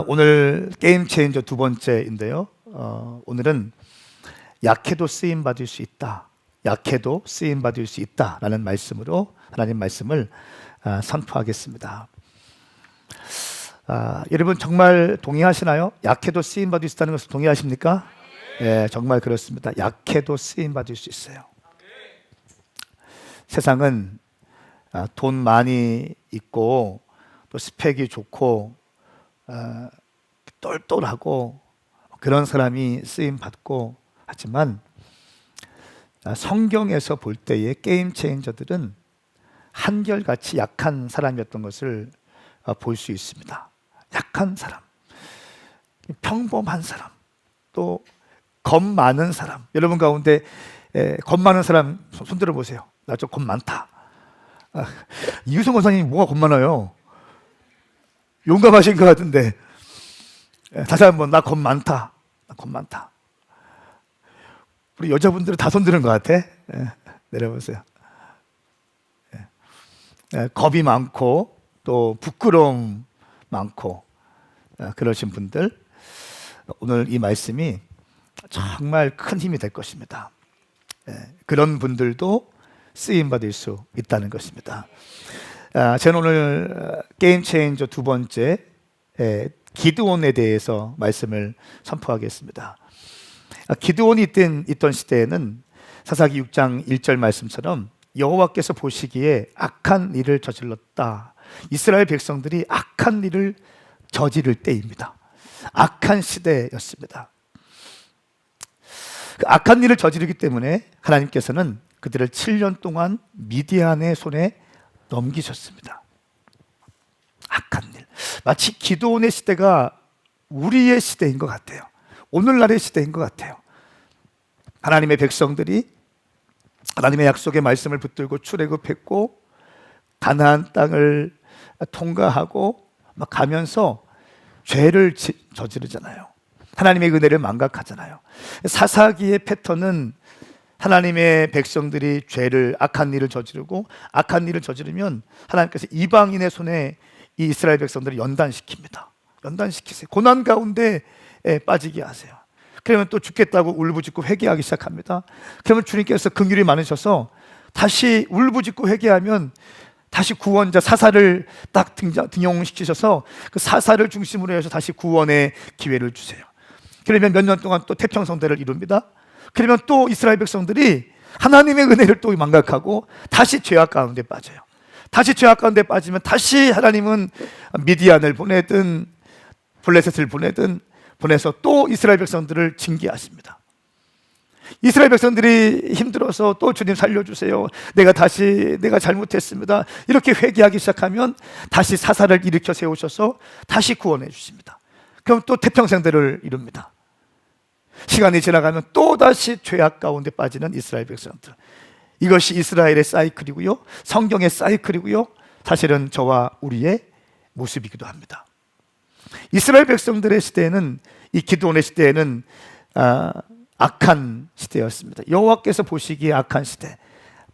오늘 게임 체인저 두 번째인데요. 오늘은 약해도 쓰임 받을 수 있다. 약해도 쓰임 받을 수 있다라는 말씀으로 하나님 말씀을 선포하겠습니다. 여러분 정말 동의하시나요? 약해도 쓰임 받을 수 있다는 것을 동의하십니까? 네, 정말 그렇습니다. 약해도 쓰임 받을 수 있어요. 세상은 돈 많이 있고 또 스펙이 좋고 똘똘하고 그런 사람이 쓰임 받고 하지만 성경에서 볼 때의 게임 체인저들은 한결같이 약한 사람이었던 것을 볼 수 있습니다. 약한 사람, 평범한 사람, 또 겁 많은 사람. 여러분 가운데 겁 많은 사람 손 들어보세요. 나 좀 겁 많다. 이유성 권사님 뭐가 겁 많아요? 용감하신 것 같은데. 다시 한번 나 겁 많다. 나 겁 많다. 우리 여자분들은 다 손 드는 것 같아. 내려보세요. 겁이 많고 또 부끄러움 많고 그러신 분들, 오늘 이 말씀이 정말 큰 힘이 될 것입니다. 그런 분들도 쓰임 받을 수 있다는 것입니다. 저는 오늘 게임 체인저 두 번째 기드온에 대해서 말씀을 선포하겠습니다. 기드온이 있던 시대에는 사사기 6장 1절 말씀처럼 여호와께서 보시기에 악한 일을 저질렀다. 이스라엘 백성들이 악한 일을 저지를 때입니다. 악한 시대였습니다. 그 악한 일을 저지르기 때문에 하나님께서는 그들을 7년 동안 미디안의 손에 넘기셨습니다. 악한 일. 마치 기드온의 시대가 우리의 시대인 것 같아요. 오늘날의 시대인 것 같아요. 하나님의 백성들이 하나님의 약속의 말씀을 붙들고 출애굽했고 가나안 땅을 통과하고 막 가면서 죄를 저지르잖아요. 하나님의 은혜를 망각하잖아요. 사사기의 패턴은 하나님의 백성들이 악한 일을 저지르고 악한 일을 저지르면 하나님께서 이방인의 손에 이 이스라엘 백성들을 연단시킵니다. 연단시키세요. 고난 가운데 빠지게 하세요. 그러면 또 죽겠다고 울부짖고 회개하기 시작합니다. 그러면 주님께서 긍휼이 많으셔서 다시 울부짖고 회개하면 다시 구원자 사사를 딱 등용시키셔서 그 사사를 중심으로 해서 다시 구원의 기회를 주세요. 그러면 몇 년 동안 또 태평성대를 이룹니다. 그러면 또 이스라엘 백성들이 하나님의 은혜를 또 망각하고 다시 죄악 가운데 빠져요. 다시 죄악 가운데 빠지면 다시 하나님은 미디안을 보내든 블레셋을 보내서 또 이스라엘 백성들을 징계하십니다. 이스라엘 백성들이 힘들어서 또 주님 살려주세요. 내가 잘못했습니다. 이렇게 회개하기 시작하면 다시 사사를 일으켜 세우셔서 다시 구원해 주십니다. 그럼 또 태평성대를 이룹니다. 시간이 지나가면 또 다시 죄악 가운데 빠지는 이스라엘 백성들. 이것이 이스라엘의 사이클이고요, 성경의 사이클이고요, 사실은 저와 우리의 모습이기도 합니다. 이스라엘 백성들의 시대에는, 이 기드온의 시대에는 악한 시대였습니다. 여호와께서 보시기에 악한 시대.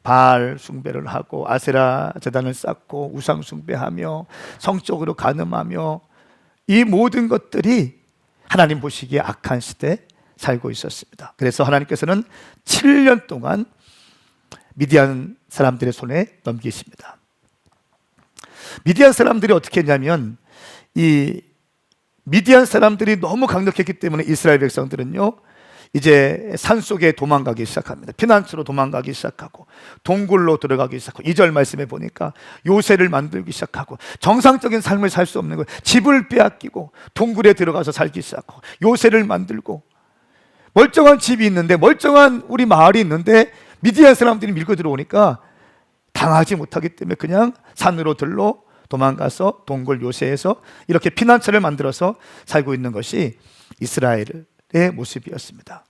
바알 숭배를 하고 아세라 제단을 쌓고 우상 숭배하며 성적으로 간음하며 이 모든 것들이 하나님 보시기에 악한 시대에 살고 있었습니다. 그래서 하나님께서는 7년 동안 미디안 사람들의 손에 넘기십니다. 미디안 사람들이 어떻게 했냐면, 이 미디안 사람들이 너무 강력했기 때문에 이스라엘 백성들은요, 이제 산속에 도망가기 시작합니다. 피난처로 도망가기 시작하고 동굴로 들어가기 시작하고 2절 말씀에 보니까 요새를 만들기 시작하고 정상적인 삶을 살 수 없는 거예요. 집을 빼앗기고 동굴에 들어가서 살기 시작하고 요새를 만들고, 멀쩡한 집이 있는데, 멀쩡한 우리 마을이 있는데 미디안 사람들이 밀고 들어오니까 당하지 못하기 때문에 그냥 산으로 들러 도망가서 동굴 요새에서 이렇게 피난처를 만들어서 살고 있는 것이 이스라엘의 모습이었습니다.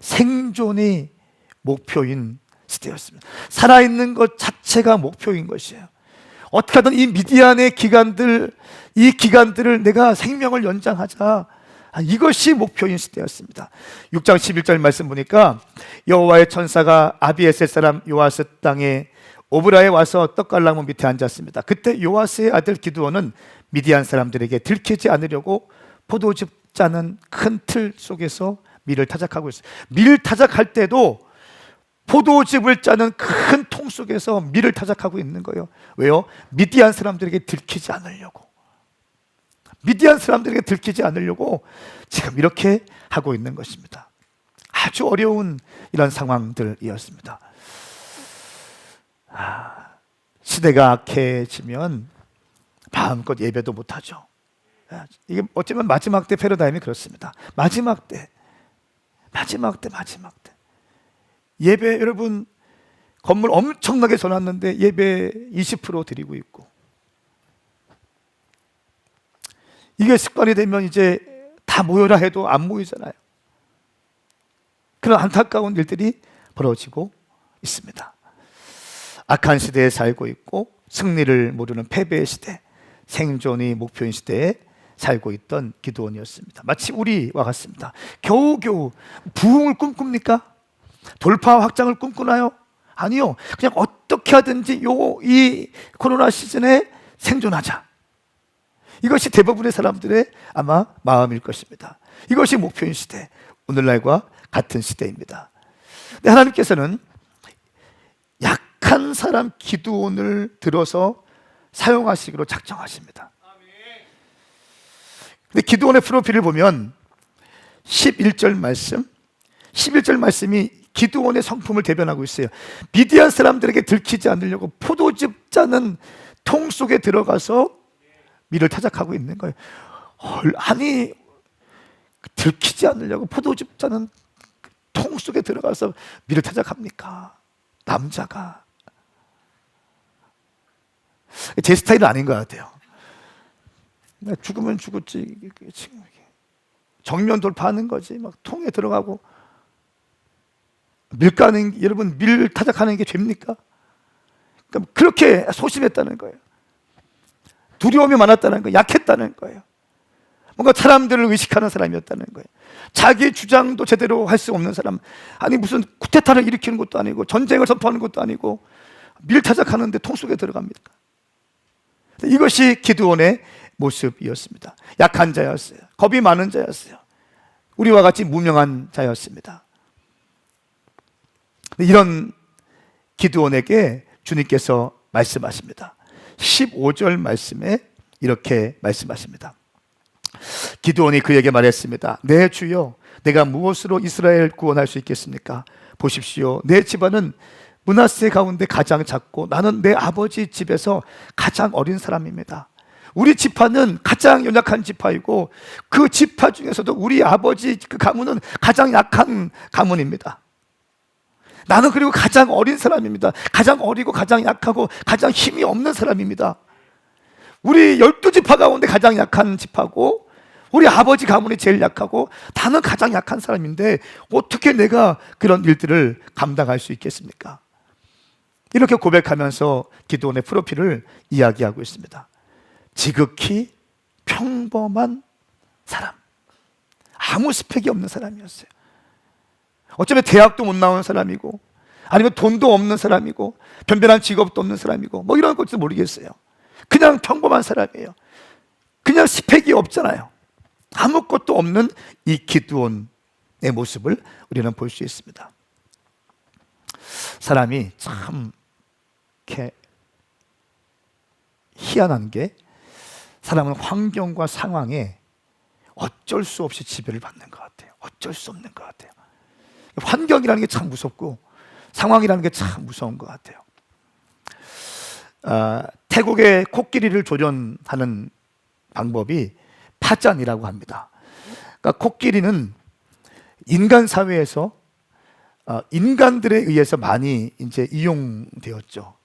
생존이 목표인 시대였습니다. 살아있는 것 자체가 목표인 것이에요. 어떻게 하든 이 미디안의 이 기간들을 내가 생명을 연장하자, 이것이 목표인 시대였습니다. 6장 11절 말씀 보니까 여호와의 천사가 아비에셀 사람 요아스 땅에 오브라에 와서 떡갈나무 밑에 앉았습니다. 그때 요아스의 아들 기드온은 미디안 사람들에게 들키지 않으려고 포도즙 짜는 큰 틀 속에서 밀을 타작하고 있어요. 밀 타작할 때도 포도즙을 짜는 큰 통 속에서 밀을 타작하고 있는 거예요. 왜요? 미디안 사람들에게 들키지 않으려고. 미디안 사람들에게 들키지 않으려고 지금 이렇게 하고 있는 것입니다. 아주 어려운 이런 상황들이었습니다. 시대가 악해지면 마음껏 예배도 못하죠. 이게 어쩌면 마지막 때 패러다임이 그렇습니다. 마지막 때 예배, 여러분 건물 엄청나게 져놨는데 예배 20% 드리고 있고, 이게 습관이 되면 이제 다 모여라 해도 안 모이잖아요. 그런 안타까운 일들이 벌어지고 있습니다. 악한 시대에 살고 있고 승리를 모르는 패배의 시대, 생존이 목표인 시대에 살고 있던 기드온이었습니다. 마치 우리와 같습니다. 겨우겨우 부흥을 꿈꿉니까? 돌파 확장을 꿈꾸나요? 아니요. 그냥 어떻게 하든지 이 코로나 시즌에 생존하자. 이것이 대부분의 사람들의 아마 마음일 것입니다. 이것이 목표인 시대, 오늘날과 같은 시대입니다. 근데 하나님께서는 약한 사람 기드온을 들어서 사용하시기로 작정하십니다. 근데 기드온의 프로필을 보면 11절 말씀이 기드온의 성품을 대변하고 있어요. 미디안 사람들에게 들키지 않으려고 포도즙 짜는 통 속에 들어가서 밀을 타작하고 있는 거예요. 아니, 들키지 않으려고 포도즙 짜는 통 속에 들어가서 밀을 타작합니까? 남자가. 제 스타일은 아닌 것 같아요. 죽으면 죽었지, 정면 돌파하는 거지. 막 통에 들어가고 여러분 밀 타작하는 게 죄입니까? 그러니까 그렇게 소심했다는 거예요. 두려움이 많았다는 거예요. 약했다는 거예요. 뭔가 사람들을 의식하는 사람이었다는 거예요. 자기 주장도 제대로 할 수 없는 사람. 아니 무슨 쿠데타를 일으키는 것도 아니고 전쟁을 선포하는 것도 아니고 밀 타작하는데 통 속에 들어갑니까? 이것이 기드온의 모습이었습니다. 약한 자였어요. 겁이 많은 자였어요. 우리와 같이 무명한 자였습니다. 이런 기드온에게 주님께서 말씀하십니다. 15절 말씀에 이렇게 말씀하십니다. 기드온이 그에게 말했습니다. 내 주여, 내가 무엇으로 이스라엘을 구원할 수 있겠습니까? 보십시오, 내 집안은 므낫세 가운데 가장 작고 나는 내 아버지 집에서 가장 어린 사람입니다. 우리 지파는 가장 연약한 지파이고 그 지파 중에서도 우리 아버지 그 가문은 가장 약한 가문입니다. 나는 그리고 가장 어린 사람입니다. 가장 어리고 가장 약하고 가장 힘이 없는 사람입니다. 우리 12지파 가운데 가장 약한 지파고 우리 아버지 가문이 제일 약하고 나는 가장 약한 사람인데 어떻게 내가 그런 일들을 감당할 수 있겠습니까? 이렇게 고백하면서 기드온의 프로필을 이야기하고 있습니다. 지극히 평범한 사람, 아무 스펙이 없는 사람이었어요. 어쩌면 대학도 못 나온 사람이고 아니면 돈도 없는 사람이고 변변한 직업도 없는 사람이고 뭐 이런 것도 모르겠어요. 그냥 평범한 사람이에요. 그냥 스펙이 없잖아요. 아무것도 없는 이 기드온의 모습을 우리는 볼 수 있습니다. 사람이 참 이렇게 희한한 게 사람은 환경과 상황에 어쩔 수 없이 지배를 받는 것 같아요. 어쩔 수 없는 것 같아요. 환경이라는 게 참 무섭고 상황이라는 게 참 무서운 것 같아요. 태국의 코끼리를 조련하는 방법이 파잔이라고 합니다. 그러니까 코끼리는 인간 사회에서 인간들에 의해서 많이 이제 이용되었죠.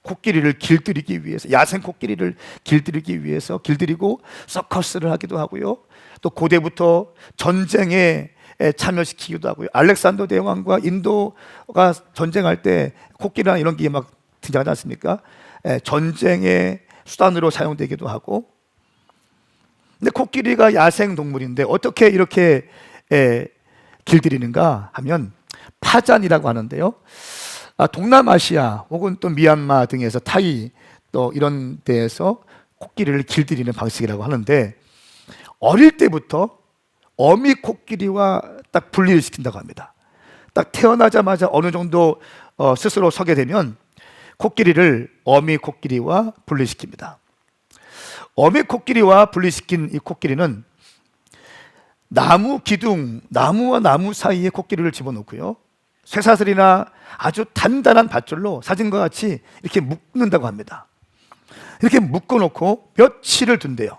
코끼리를 길들이기 위해서, 야생 코끼리를 길들이기 위해서 길들이고 서커스를 하기도 하고요. 또 고대부터 전쟁에 참여시키기도 하고요. 알렉산더 대왕과 인도가 전쟁할 때 코끼리나 이런 게 막 등장하지 않습니까? 전쟁의 수단으로 사용되기도 하고. 근데 코끼리가 야생 동물인데 어떻게 이렇게 길들이는가 하면 파잔이라고 하는데요. 동남아시아 혹은 또 미얀마 등에서 타이 또 이런 데에서 코끼리를 길들이는 방식이라고 하는데, 어릴 때부터 어미 코끼리와 딱 분리를 시킨다고 합니다. 딱 태어나자마자 어느 정도 스스로 서게 되면 코끼리를 어미 코끼리와 분리시킵니다. 어미 코끼리와 분리시킨 이 코끼리는 나무 기둥, 나무와 나무 사이에 코끼리를 집어넣고요, 쇠사슬이나 아주 단단한 밧줄로 사진과 같이 이렇게 묶는다고 합니다. 이렇게 묶어놓고 며칠을 둔대요.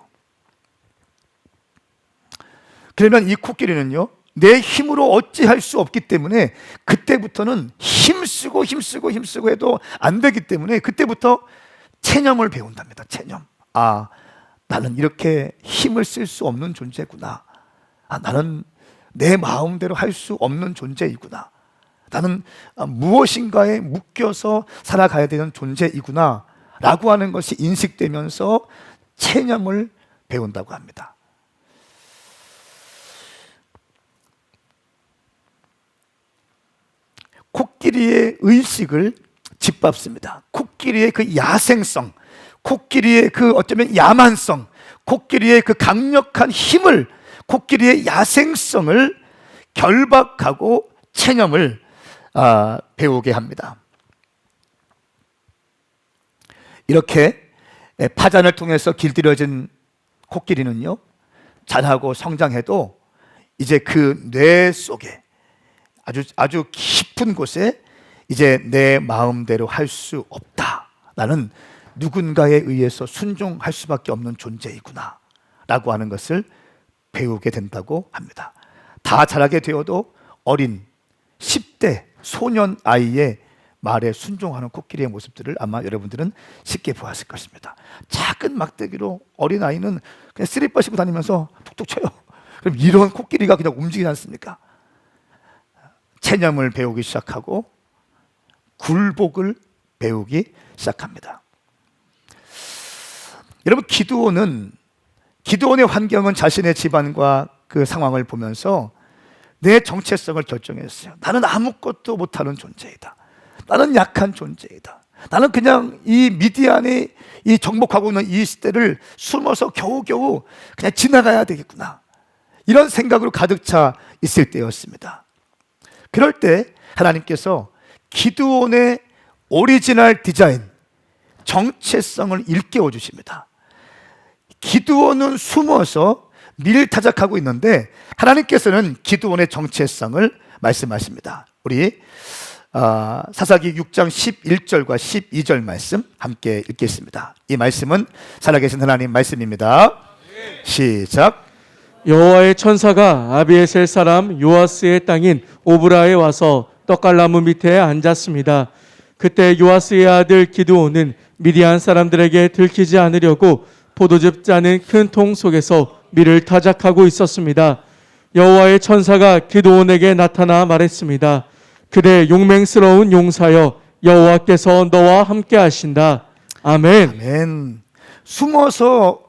그러면 이 코끼리는요, 내 힘으로 어찌할 수 없기 때문에 그때부터는 힘쓰고 해도 안 되기 때문에 그때부터 체념을 배운답니다. 체념. 나는 이렇게 힘을 쓸 수 없는 존재구나. 나는 내 마음대로 할 수 없는 존재이구나. 나는 무엇인가에 묶여서 살아가야 되는 존재이구나 라고 하는 것이 인식되면서 체념을 배운다고 합니다. 코끼리의 의식을 짓밟습니다. 코끼리의 그 야생성, 코끼리의 그 어쩌면 야만성, 코끼리의 그 강력한 힘을, 코끼리의 야생성을 결박하고 체념을 배우게 합니다. 이렇게 파잔을 통해서 길들여진 코끼리는요, 자라고 성장해도 이제 그 뇌 속에 아주 깊은 곳에 이제 내 마음대로 할 수 없다. 나는 누군가에 의해서 순종할 수밖에 없는 존재이구나 라고 하는 것을 배우게 된다고 합니다. 다 자라게 되어도 어린 10대 소년 아이의 말에 순종하는 코끼리의 모습들을 아마 여러분들은 쉽게 보았을 것입니다. 작은 막대기로 어린 아이는 그냥 쓰리빠 싣고 다니면서 툭툭 쳐요. 그럼 이런 코끼리가 그냥 움직이지 않습니까? 체념을 배우기 시작하고 굴복을 배우기 시작합니다. 여러분, 기드온의 환경은 자신의 집안과 그 상황을 보면서 내 정체성을 결정했어요. 나는 아무것도 못하는 존재이다. 나는 약한 존재이다. 나는 그냥 이 미디안에 이 정복하고 있는 이 시대를 숨어서 겨우겨우 그냥 지나가야 되겠구나, 이런 생각으로 가득 차 있을 때였습니다. 그럴 때 하나님께서 기드온의 오리지널 디자인, 정체성을 일깨워 주십니다. 기드온은 숨어서 밀타작하고 있는데 하나님께서는 기드온의 정체성을 말씀하십니다. 우리 사사기 6장 11절과 12절 말씀 함께 읽겠습니다. 이 말씀은 살아계신 하나님 말씀입니다. 시작. 여호와의 천사가 아비에셀 사람 요아스의 땅인 오브라에 와서 떡갈나무 밑에 앉았습니다. 그때 요아스의 아들 기드온은 미디안 사람들에게 들키지 않으려고 포도즙 짜는 큰 통 속에서 밀을 타작하고 있었습니다. 여호와의 천사가 기드온에게 나타나 말했습니다. 그대 용맹스러운 용사여, 여호와께서 너와 함께 하신다. 아멘. 아멘. 숨어서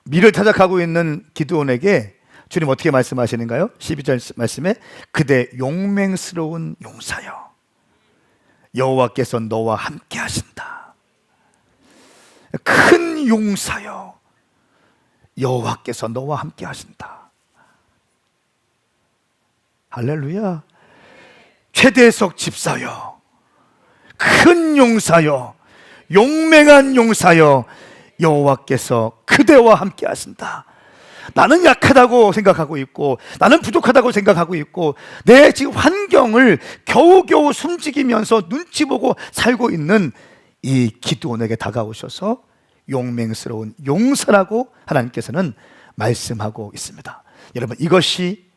밀을 타작하고 있는 기드온에게 주님 어떻게 말씀하시는가요? 12절 말씀에 그대 용맹스러운 용사여, 여호와께서 너와 함께 하신다. 큰 용사여, 여호와께서 너와 함께 하신다. 할렐루야. 최대석 집사여, 큰 용사여, 용맹한 용사여, 여호와께서 그대와 함께 하신다. 나는 약하다고 생각하고 있고, 나는 부족하다고 생각하고 있고, 내 지금 환경을 겨우겨우 숨지기면서 눈치 보고 살고 있는 이 기드온에게 다가오셔서 용맹스러운 용사라고 하나님께서는 말씀하고 있습니다. 여러분, 이것이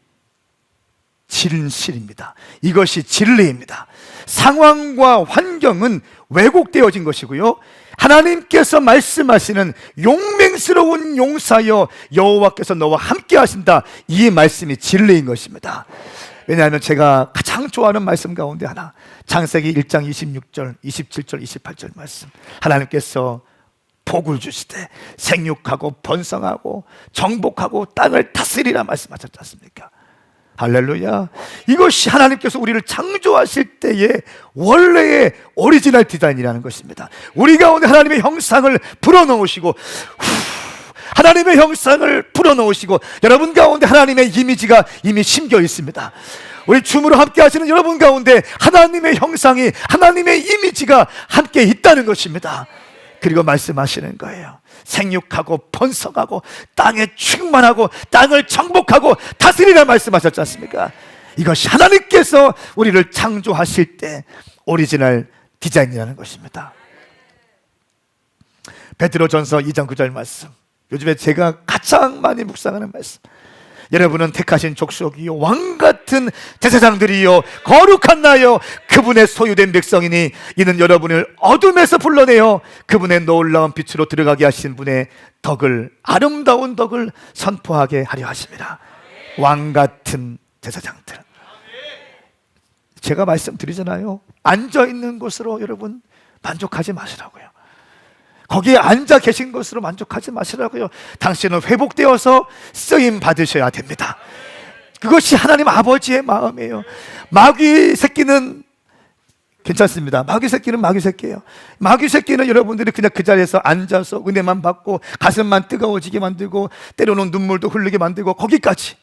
진실입니다. 이것이 진리입니다. 상황과 환경은 왜곡되어진 것이고요, 하나님께서 말씀하시는 용맹스러운 용사여, 여호와께서 너와 함께 하신다, 이 말씀이 진리인 것입니다. 왜냐하면 제가 가장 좋아하는 말씀 가운데 하나, 창세기 1장 26절, 27절, 28절 말씀, 하나님께서 복을 주시되 생육하고 번성하고 정복하고 땅을 다스리라 말씀하셨지 않습니까? 할렐루야. 이것이 하나님께서 우리를 창조하실 때의 원래의 오리지널 디자인이라는 것입니다. 우리 가운데 하나님의 형상을 불어넣으시고 하나님의 형상을 불어넣으시고 여러분 가운데 하나님의 이미지가 이미 심겨 있습니다. 우리 춤으로 함께 하시는 여러분 가운데 하나님의 형상이, 하나님의 이미지가 함께 있다는 것입니다. 그리고 말씀하시는 거예요. 생육하고 번성하고 땅에 충만하고 땅을 정복하고 다스리라 말씀하셨지 않습니까? 이것이 하나님께서 우리를 창조하실 때 오리지널 디자인이라는 것입니다. 베드로전서 2장 9절 말씀, 요즘에 제가 가장 많이 묵상하는 말씀. 여러분은 택하신 족속이요 왕같은 제사장들이요 거룩한 나요 그분의 소유된 백성이니 이는 여러분을 어둠에서 불러내어 그분의 놀라운 빛으로 들어가게 하신 분의 덕을, 아름다운 덕을 선포하게 하려 하십니다. 왕같은 제사장들. 제가 말씀드리잖아요. 앉아있는 곳으로 여러분 만족하지 마시라고요. 거기에 앉아 계신 것으로 만족하지 마시라고요. 당신은 회복되어서 쓰임 받으셔야 됩니다. 그것이 하나님 아버지의 마음이에요. 마귀 새끼는 괜찮습니다. 마귀 새끼는 마귀 새끼예요. 마귀 새끼는 여러분들이 그냥 그 자리에서 앉아서 은혜만 받고 가슴만 뜨거워지게 만들고 때로는 눈물도 흘리게 만들고 거기까지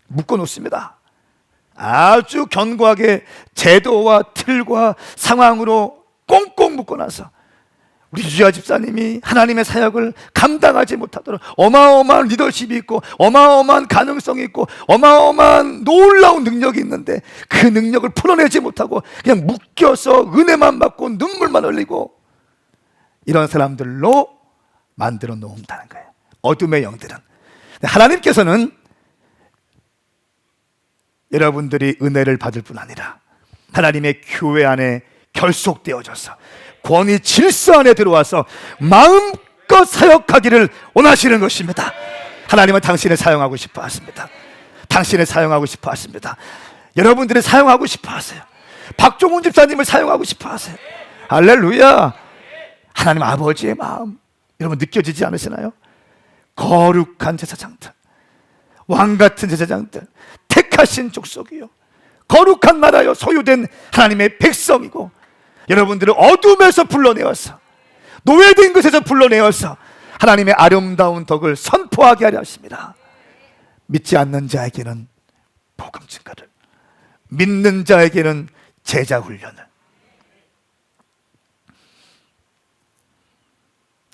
묶어 놓습니다. 아주 견고하게 제도와 틀과 상황으로 꽁꽁 묶어놔서 우리 유지아 집사님이 하나님의 사역을 감당하지 못하도록 어마어마한 리더십이 있고 어마어마한 가능성이 있고 어마어마한 놀라운 능력이 있는데 그 능력을 풀어내지 못하고 그냥 묶여서 은혜만 받고 눈물만 흘리고 이런 사람들로 만들어 놓는다는 거예요. 어둠의 영들은. 하나님께서는 여러분들이 은혜를 받을 뿐 아니라 하나님의 교회 안에 결속되어져서 권위 질서 안에 들어와서 마음껏 사역하기를 원하시는 것입니다. 하나님은 당신을 사용하고 싶어 하십니다. 당신을 사용하고 싶어 하십니다. 여러분들을 사용하고 싶어 하세요. 박종훈 집사님을 사용하고 싶어 하세요. 할렐루야. 하나님 아버지의 마음 여러분 느껴지지 않으시나요? 거룩한 제사장들, 왕같은 제사장들, 택하신 족속이요 거룩한 나라요 소유된 하나님의 백성이고 여러분들을 어둠에서 불러내어서 노예된 것에서 불러내어서 하나님의 아름다운 덕을 선포하게 하려 하십니다. 믿지 않는 자에게는 복음 증거를, 믿는 자에게는 제자 훈련을.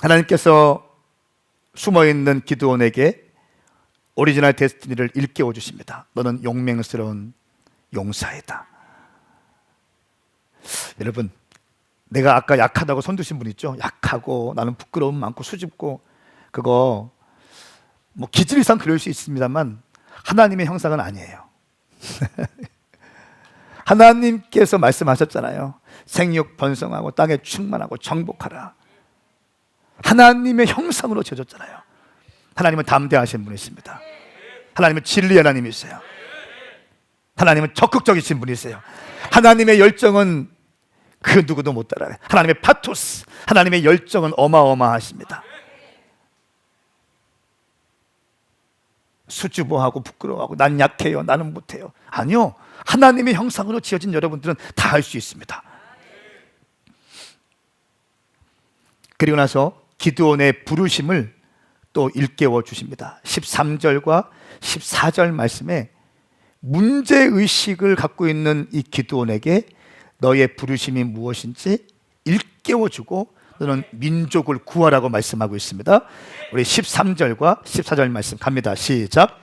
하나님께서 숨어있는 기드온에게 오리지널 데스티니를 일깨워 주십니다. 너는 용맹스러운 용사이다. 여러분, 내가 아까 약하다고 손드신 분 있죠? 약하고 나는 부끄러움 많고 수줍고 그거 뭐 기질상 그럴 수 있습니다만 하나님의 형상은 아니에요. 하나님께서 말씀하셨잖아요. 생육 번성하고 땅에 충만하고 정복하라. 하나님의 형상으로 지어졌잖아요. 하나님은 담대하신 분이십니다. 하나님은 진리 하나님이세요. 하나님은 적극적이신 분이세요. 하나님의 열정은 그 누구도 못 따라가요. 하나님의 파토스, 하나님의 열정은 어마어마하십니다. 수줍어하고 부끄러워하고 난 약해요, 나는 못해요. 아니요, 하나님의 형상으로 지어진 여러분들은 다 할 수 있습니다. 그리고 나서 기드온의 부르심을 또 일깨워 주십니다. 13절과 14절 말씀에 문제의식을 갖고 있는 이 기드온에게 너의 부르심이 무엇인지 일깨워주고 너는 민족을 구하라고 말씀하고 있습니다. 우리 13절과 14절 말씀 갑니다. 시작.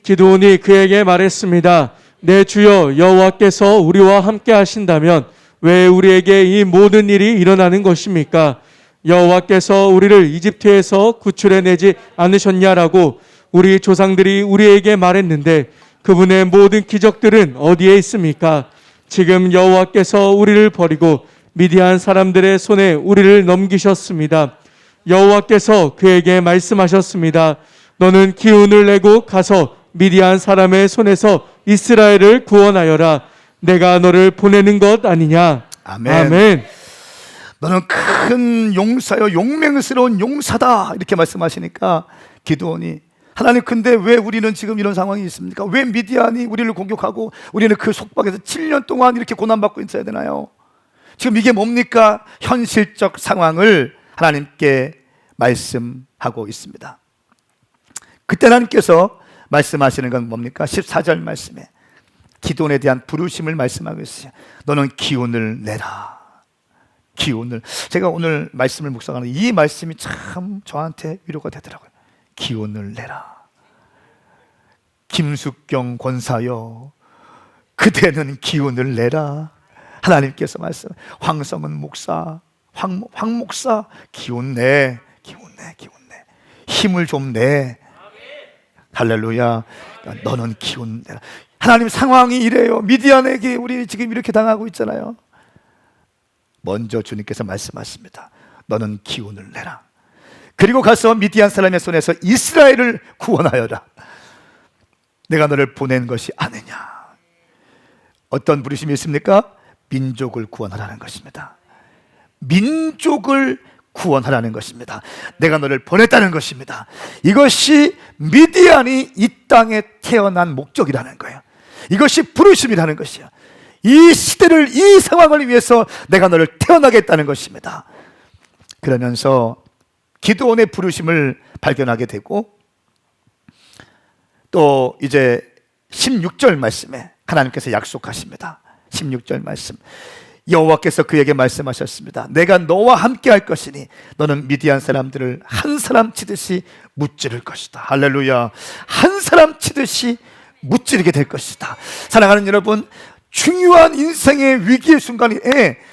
기드온이 그에게 말했습니다. 내 주여 여호와께서 우리와 함께 하신다면 왜 우리에게 이 모든 일이 일어나는 것입니까? 여호와께서 우리를 이집트에서 구출해내지 않으셨냐라고 우리 조상들이 우리에게 말했는데 그분의 모든 기적들은 어디에 있습니까? 지금 여호와께서 우리를 버리고 미디안 사람들의 손에 우리를 넘기셨습니다. 여호와께서 그에게 말씀하셨습니다. 너는 기운을 내고 가서 미디안 사람의 손에서 이스라엘을 구원하여라. 내가 너를 보내는 것 아니냐. 아멘. 아멘. 너는 큰 용사요 용맹스러운 용사다 이렇게 말씀하시니까 기드온이 하나님, 근데 왜 우리는 지금 이런 상황이 있습니까? 왜 미디안이 우리를 공격하고 우리는 그 속박에서 7년 동안 이렇게 고난받고 있어야 되나요? 지금 이게 뭡니까? 현실적 상황을 하나님께 말씀하고 있습니다. 그때 하나님께서 말씀하시는 건 뭡니까? 14절 말씀에 기도원에 대한 부르심을 말씀하고 있어요. 너는 기운을 내라. 기운을. 제가 오늘 말씀을 묵상하는 이 말씀이 참 저한테 위로가 되더라고요. 기운을 내라. 김숙경 권사여, 그대는 기운을 내라. 하나님께서 말씀. 황성은 목사, 황 목사, 기운 내, 기운 내, 기운 내. 힘을 좀 내. 할렐루야. 너는 기운 내라. 하나님, 상황이 이래요. 미디안에게 우리 지금 이렇게 당하고 있잖아요. 먼저 주님께서 말씀하십니다. 너는 기운을 내라. 그리고 가서 미디안 사람의 손에서 이스라엘을 구원하여라. 내가 너를 보낸 것이 아니냐. 어떤 부르심이 있습니까? 민족을 구원하라는 것입니다. 민족을 구원하라는 것입니다. 내가 너를 보냈다는 것입니다. 이것이 미디안이 이 땅에 태어난 목적이라는 거예요. 이것이 부르심이라는 것이야. 이 시대를, 이 상황을 위해서 내가 너를 태어나게 했다는 것입니다. 그러면서 기도원의 부르심을 발견하게 되고, 또 이제 16절 말씀에 하나님께서 약속하십니다. 16절 말씀, 여호와께서 그에게 말씀하셨습니다. 내가 너와 함께 할 것이니 너는 미디안 사람들을 한 사람 치듯이 무찌를 것이다. 할렐루야. 한 사람 치듯이 무찌르게 될 것이다. 사랑하는 여러분, 중요한 인생의 위기의 순간에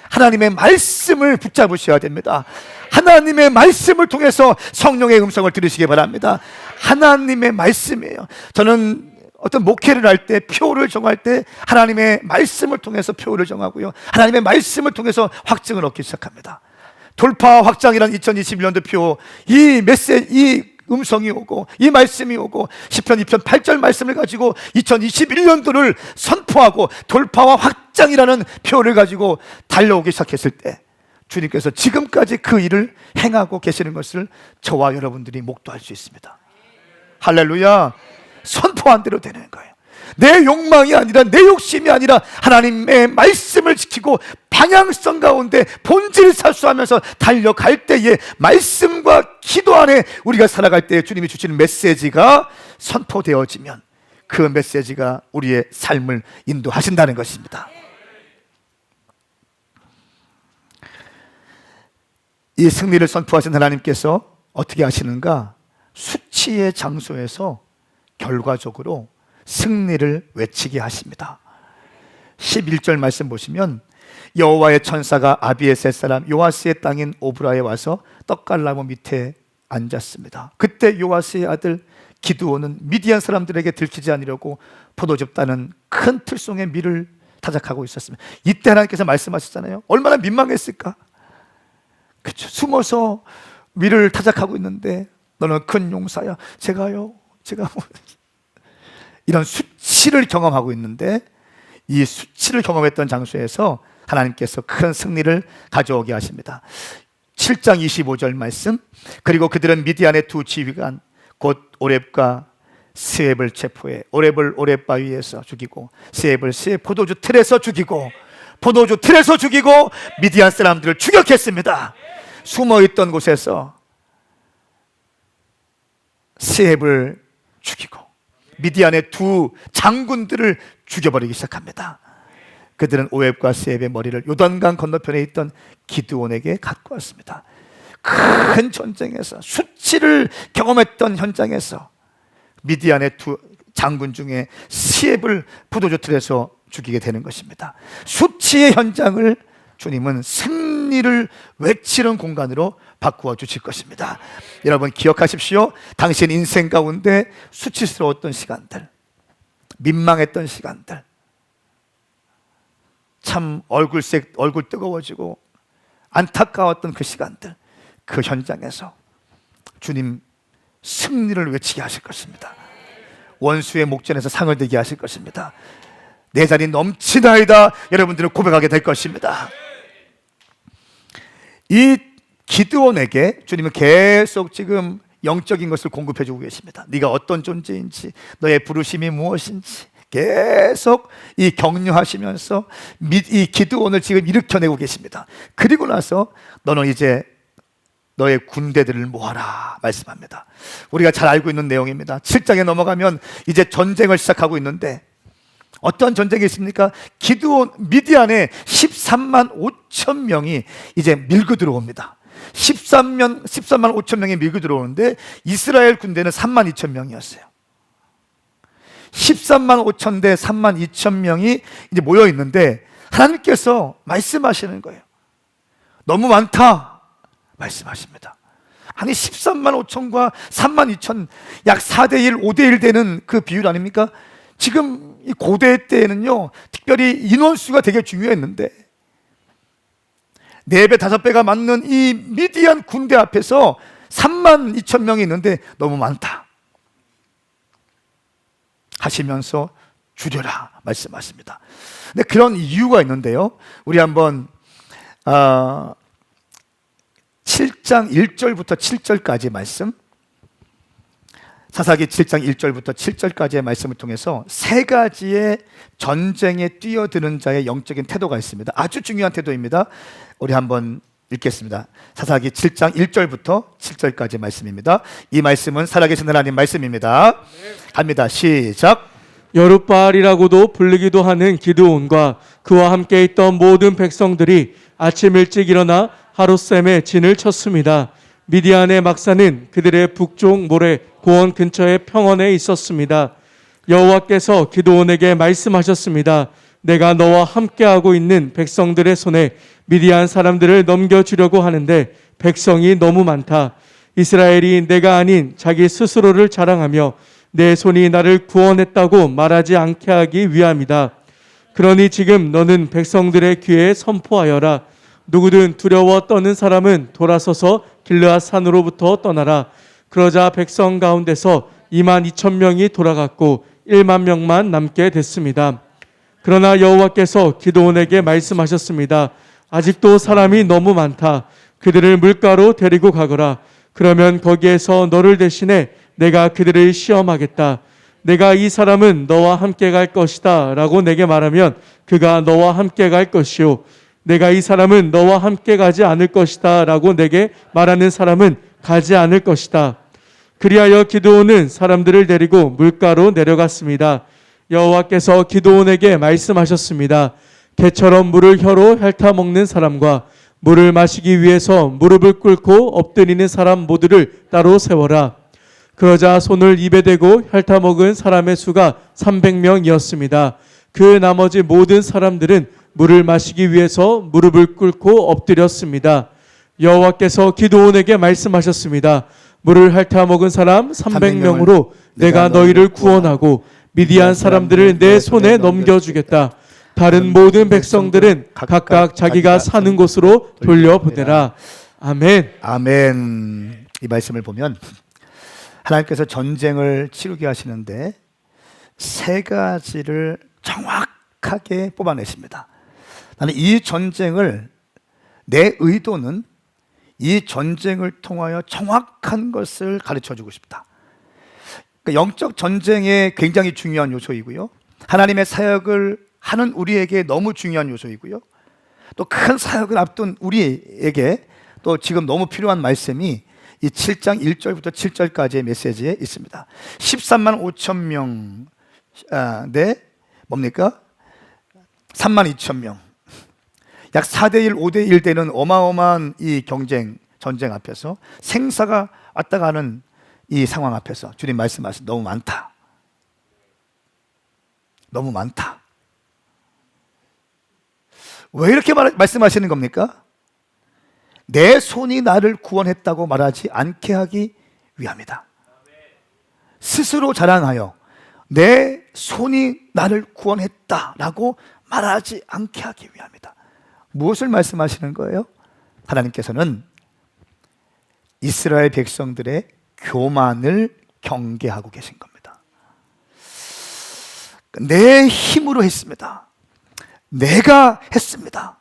하나님의 말씀을 붙잡으셔야 됩니다. 하나님의 말씀을 통해서 성령의 음성을 들으시기 바랍니다. 하나님의 말씀이에요. 저는 어떤 목회를 할 때, 표를 정할 때 하나님의 말씀을 통해서 표를 정하고요, 하나님의 말씀을 통해서 확증을 얻기 시작합니다. 돌파 확장이란 2021년도 표, 이 메시지, 이 음성이 오고 이 말씀이 오고 시편 2편 8절 말씀을 가지고 2021년도를 선포하고 돌파와 확장이라는 표를 가지고 달려오기 시작했을 때 주님께서 지금까지 그 일을 행하고 계시는 것을 저와 여러분들이 목도할 수 있습니다. 할렐루야. 선포한 대로 되는 거예요. 내 욕망이 아니라, 내 욕심이 아니라 하나님의 말씀을 지키고 방향성 가운데 본질을 사수하면서 달려갈 때에, 말씀과 기도 안에 우리가 살아갈 때 주님이 주시는 메시지가 선포되어지면 그 메시지가 우리의 삶을 인도하신다는 것입니다. 이 승리를 선포하신 하나님께서 어떻게 하시는가? 수치의 장소에서 결과적으로 승리를 외치게 하십니다. 11절 말씀 보시면 여호와의 천사가 아비에셀 사람 요아스의 땅인 오브라에 와서 떡갈나무 밑에 앉았습니다. 그때 요아스의 아들 기드온은 미디안 사람들에게 들키지 않으려고 포도즙 따는 큰 틀송의 밀을 타작하고 있었습니다. 이때 하나님께서 말씀하셨잖아요. 얼마나 민망했을까? 그렇죠. 숨어서 밀을 타작하고 있는데 너는 큰 용사야. 제가 이런 수치를 경험하고 있는데, 이 수치를 경험했던 장소에서 하나님께서 큰 승리를 가져오게 하십니다. 7장 25절 말씀, 그리고 그들은 미디안의 두 지휘관 곧 오렙과 스앱을 체포해 오렙을 오렙 바위에서 죽이고 스앱을 스앱 포도주 틀에서 죽이고 미디안 사람들을 추격했습니다. 숨어있던 곳에서 스앱을 죽이고 미디안의 두 장군들을 죽여버리기 시작합니다. 그들은 오웹과 스앱의 머리를 요단강 건너편에 있던 기드온에게 갖고 왔습니다. 큰 전쟁에서, 수치를 경험했던 현장에서 미디안의 두 장군 중에 스앱을 포도주 틀에서 죽이게 되는 것입니다. 수치의 현장을 주님은 승리를 외치는 공간으로 바꾸어 주실 것입니다. 여러분 기억하십시오. 당신 인생 가운데 수치스러웠던 시간들, 민망했던 시간들, 참 얼굴 뜨거워지고 안타까웠던 그 시간들, 그 현장에서 주님 승리를 외치게 하실 것입니다. 원수의 목전에서 상을 들게 하실 것입니다. 내 자리 넘치나이다 여러분들은 고백하게 될 것입니다. 이 기드온에게 주님은 계속 지금 영적인 것을 공급해 주고 계십니다. 네가 어떤 존재인지, 너의 부르심이 무엇인지 계속 이 격려하시면서 이 기드온을 지금 일으켜내고 계십니다. 그리고 나서 너는 이제 너의 군대들을 모아라 말씀합니다. 우리가 잘 알고 있는 내용입니다. 7장에 넘어가면 이제 전쟁을 시작하고 있는데 어떤 전쟁이 있습니까? 기드온 미디안에 13만 5천 명이 이제 밀고 들어옵니다. 13만 5천 명이 밀고 들어오는데 이스라엘 군대는 3만 2천 명이었어요. 13만 5천 대 3만 2천 명이 이제 모여 있는데 하나님께서 말씀하시는 거예요. 너무 많다 말씀하십니다. 아니 13만 5천과 3만 2천, 약 4대 1, 5대 1 되는 그 비율 아닙니까? 지금 이 고대 때에는요 특별히 인원수가 되게 중요했는데 4배, 5배가 맞는 이 미디안 군대 앞에서 3만 2천 명이 있는데 너무 많다 하시면서 줄여라 말씀하십니다. 근데 그런 이유가 있는데요, 우리 한번 7장 1절부터 7절까지 말씀, 사사기 7장 1절부터 7절까지의 말씀을 통해서 세 가지의 전쟁에 뛰어드는 자의 영적인 태도가 있습니다. 아주 중요한 태도입니다. 우리 한번 읽겠습니다. 사사기 7장 1절부터 7절까지 말씀입니다. 이 말씀은 살아계신 하나님 말씀입니다. 갑니다. 시작. 여룻바알이라고도 불리기도 하는 기드온과 그와 함께 있던 모든 백성들이 아침 일찍 일어나 하룻샘에 진을 쳤습니다. 미디안의 막사는 그들의 북쪽 모래 고원 근처에 평원에 있었습니다. 여호와께서 기드온에게 말씀하셨습니다. 내가 너와 함께하고 있는 백성들의 손에 미디안 사람들을 넘겨주려고 하는데 백성이 너무 많다. 이스라엘이 내가 아닌 자기 스스로를 자랑하며 내 손이 나를 구원했다고 말하지 않게 하기 위함이다. 그러니 지금 너는 백성들의 귀에 선포하여라. 누구든 두려워 떠는 사람은 돌아서서 길르앗 산으로부터 떠나라. 그러자 백성 가운데서 2만 2천 명이 돌아갔고 1만 명만 남게 됐습니다. 그러나 여호와께서 기드온에게 말씀하셨습니다. 아직도 사람이 너무 많다. 그들을 물가로 데리고 가거라. 그러면 거기에서 너를 대신해 내가 그들을 시험하겠다. 내가 이 사람은 너와 함께 갈 것이다 라고 내게 말하면 그가 너와 함께 갈 것이요, 내가 이 사람은 너와 함께 가지 않을 것이다 라고 내게 말하는 사람은 가지 않을 것이다. 그리하여 기드온은 사람들을 데리고 물가로 내려갔습니다. 여호와께서 기드온에게 말씀하셨습니다. 개처럼 물을 혀로 핥아먹는 사람과 물을 마시기 위해서 무릎을 꿇고 엎드리는 사람 모두를 따로 세워라. 그러자 손을 입에 대고 핥아먹은 사람의 수가 300명이었습니다. 그 나머지 모든 사람들은 물을 마시기 위해서 무릎을 꿇고 엎드렸습니다. 여호와께서 기드온에게 말씀하셨습니다. 물을 핥아먹은 사람 300명으로 내가 너희를 구원하고 미디안 사람들을 내 손에 넘겨주겠다. 다른 모든 백성들은 각각 자기가 사는 곳으로 돌려보내라. 아멘. 아멘. 이 말씀을 보면 하나님께서 전쟁을 치르게 하시는데 세 가지를 정확하게 뽑아내십니다. 나는 이 전쟁을, 내 의도는 이 전쟁을 통하여 정확한 것을 가르쳐주고 싶다. 그러니까 영적 전쟁에 굉장히 중요한 요소이고요, 하나님의 사역을 하는 우리에게 너무 중요한 요소이고요, 또 큰 사역을 앞둔 우리에게 또 지금 너무 필요한 말씀이 이 7장 1절부터 7절까지의 메시지에 있습니다. 13만 5천 명, 뭡니까? 3만 2천 명. 약 4대 1, 5대 1 되는 어마어마한 이 전쟁 앞에서 생사가 왔다 가는 이 상황 앞에서 주님 말씀하신 너무 많다. 너무 많다. 왜 이렇게 말씀하시는 겁니까? 내 손이 나를 구원했다고 말하지 않게 하기 위함이다. 스스로 자랑하여 내 손이 나를 구원했다라고 말하지 않게 하기 위함이다. 무엇을 말씀하시는 거예요? 하나님께서는 이스라엘 백성들의 교만을 경계하고 계신 겁니다. 내 힘으로 했습니다. 내가 했습니다.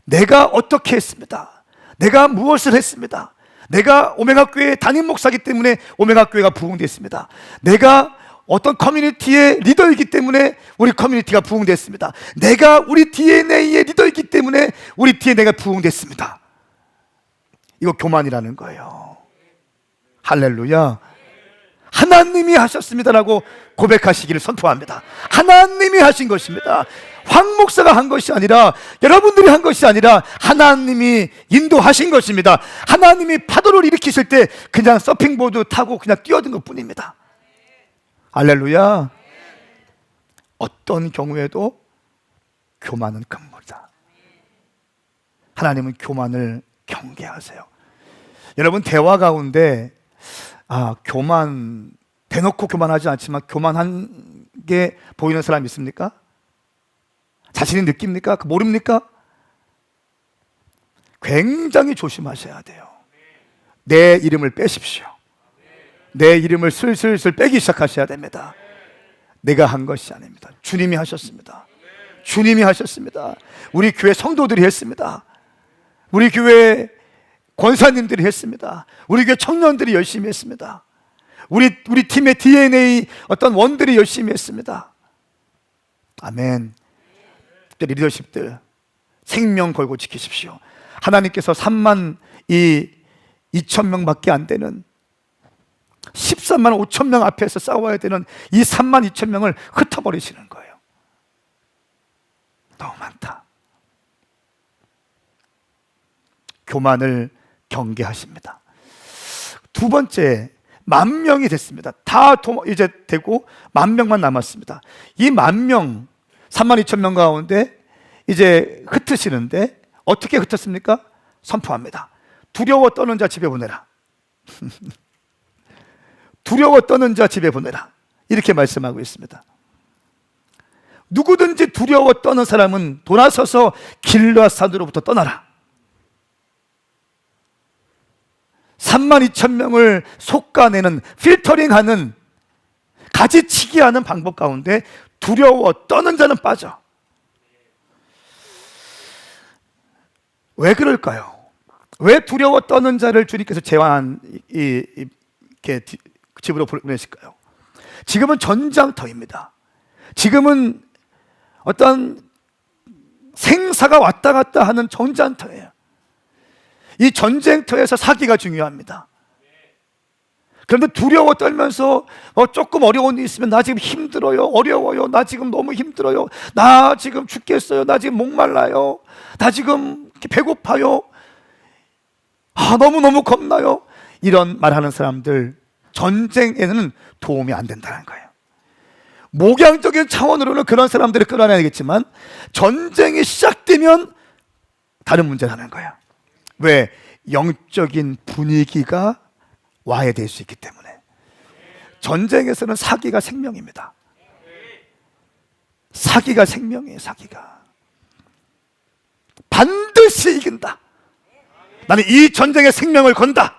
내가 어떻게 했습니다. 내가 무엇을 했습니다. 내가 오메가 교회 담임 목사이기 때문에 오메가 교회가 부흥됐습니다. 내가 어떤 커뮤니티의 리더이기 때문에 우리 커뮤니티가 부흥됐습니다. 내가 우리 DNA의 리더이기 때문에 우리 DNA가 부흥됐습니다. 이거 교만이라는 거예요. 할렐루야. 하나님이 하셨습니다라고 고백하시기를 선포합니다. 하나님이 하신 것입니다. 황 목사가 한 것이 아니라, 여러분들이 한 것이 아니라 하나님이 인도하신 것입니다. 하나님이 파도를 일으키실 때 그냥 서핑보드 타고 그냥 뛰어든 것뿐입니다. 할렐루야. 어떤 경우에도 교만은 금물이다. 하나님은 교만을 경계하세요. 여러분, 대화 가운데 교만, 대놓고 교만하지 않지만 교만한 게 보이는 사람 있습니까? 자신이 느낍니까? 모릅니까? 굉장히 조심하셔야 돼요. 내 이름을 빼십시오. 내 이름을 슬슬슬 빼기 시작하셔야 됩니다. 내가 한 것이 아닙니다. 주님이 하셨습니다. 주님이 하셨습니다. 우리 교회 성도들이 했습니다. 우리 교회 권사님들이 했습니다. 우리 교회 청년들이 열심히 했습니다. 우리 팀의 DNA 어떤 원들이 열심히 했습니다. 아멘. 특별히 리더십들 생명 걸고 지키십시오. 하나님께서 3만 2,000명밖에 안 되는 13만 5천 명 앞에서 싸워야 되는 이 3만 2천 명을 흩어버리시는 거예요. 너무 많다. 교만을 경계하십니다. 두 번째, 10,000명이 됐습니다. 다 이제 되고 10,000명만 남았습니다. 이 10,000명, 3만 2천 명 가운데 이제 흩으시는데 어떻게 흩었습니까? 선포합니다. 두려워 떠는 자 집에 보내라. 두려워 떠는 자 집에 보내라. 이렇게 말씀하고 있습니다. 누구든지 두려워 떠는 사람은 돌아서서 길르앗산으로부터 떠나라. 32,000명을 솎아내는, 필터링하는, 가지치기 하는 방법 가운데 두려워 떠는 자는 빠져. 왜 그럴까요? 왜 두려워 떠는 자를 주님께서 제한 이렇게 집으로 보내실까요? 지금은 전장터입니다. 지금은 어떤 생사가 왔다 갔다 하는 전장터예요. 이 전쟁터에서 사기가 중요합니다. 그런데 두려워 떨면서 조금 어려운 일이 있으면 나 지금 힘들어요, 어려워요, 나 지금 너무 힘들어요, 나 지금 죽겠어요, 나 지금 목말라요, 나 지금 배고파요, 너무너무 겁나요. 이런 말하는 사람들, 전쟁에는 도움이 안 된다는 거예요. 목양적인 차원으로는 그런 사람들을 끌어내야겠지만 전쟁이 시작되면 다른 문제라는 거예요. 왜? 영적인 분위기가 와해될 수 있기 때문에. 전쟁에서는 사기가 생명입니다. 사기가 생명이에요. 사기가 반드시 이긴다. 나는 이 전쟁에 생명을 건다.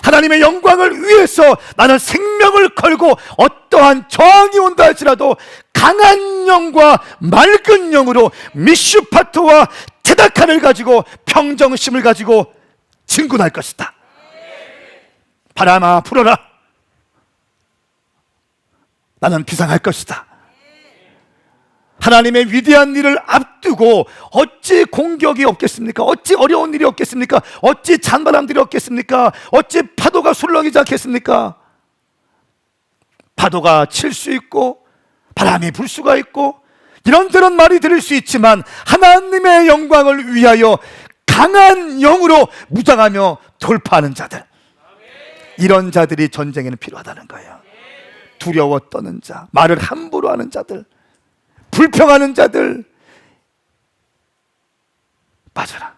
하나님의 영광을 위해서 나는 생명을 걸고 어떠한 저항이 온다 할지라도 강한 영과 맑은 영으로 미슈파트와 체다카를 가지고 평정심을 가지고 진군할 것이다. 바람아 불어라. 나는 비상할 것이다. 하나님의 위대한 일을 앞두고 어찌 공격이 없겠습니까? 어찌 어려운 일이 없겠습니까? 어찌 찬바람들이 없겠습니까? 어찌 파도가 술렁이지 않겠습니까? 파도가 칠 수 있고 바람이 불 수가 있고 이런저런 말이 들을 수 있지만 하나님의 영광을 위하여 강한 영으로 무장하며 돌파하는 자들, 이런 자들이 전쟁에는 필요하다는 거예요. 두려워 떠는 자, 말을 함부로 하는 자들, 불평하는 자들 빠져라.